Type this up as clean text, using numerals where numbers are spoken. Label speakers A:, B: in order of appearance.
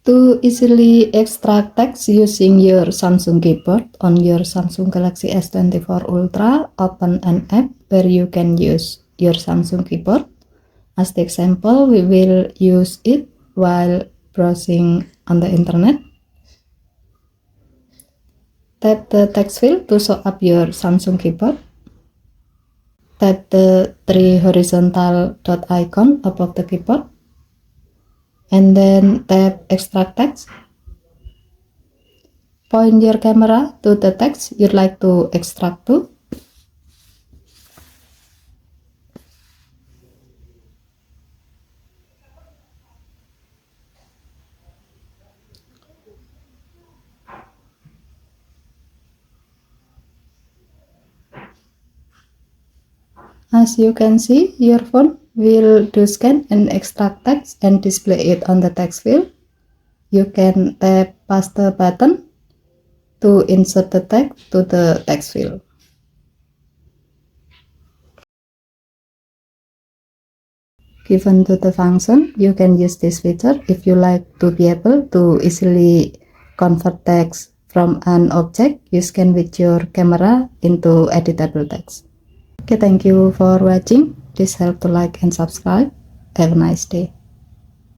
A: To easily extract text using your Samsung keyboard on your Samsung Galaxy S24 Ultra, open an app where you can use your Samsung keyboard. As the example, we will use it while browsing on the internet. Tap the text field to show up your Samsung keyboard. Tap the three horizontal dot icon above the keyboard. And then tap extract text. Point your camera to the text you'd like to extract to. As you can see, your phone will do scan and extract text and display it on the text field. You can tap paste button to insert the text to the text field. Given to the function, you can use this feature if you like to be able to easily convert text from an object you scan with your camera into editable text. Okay, thank you for watching. Please help to like and subscribe. Have a nice day.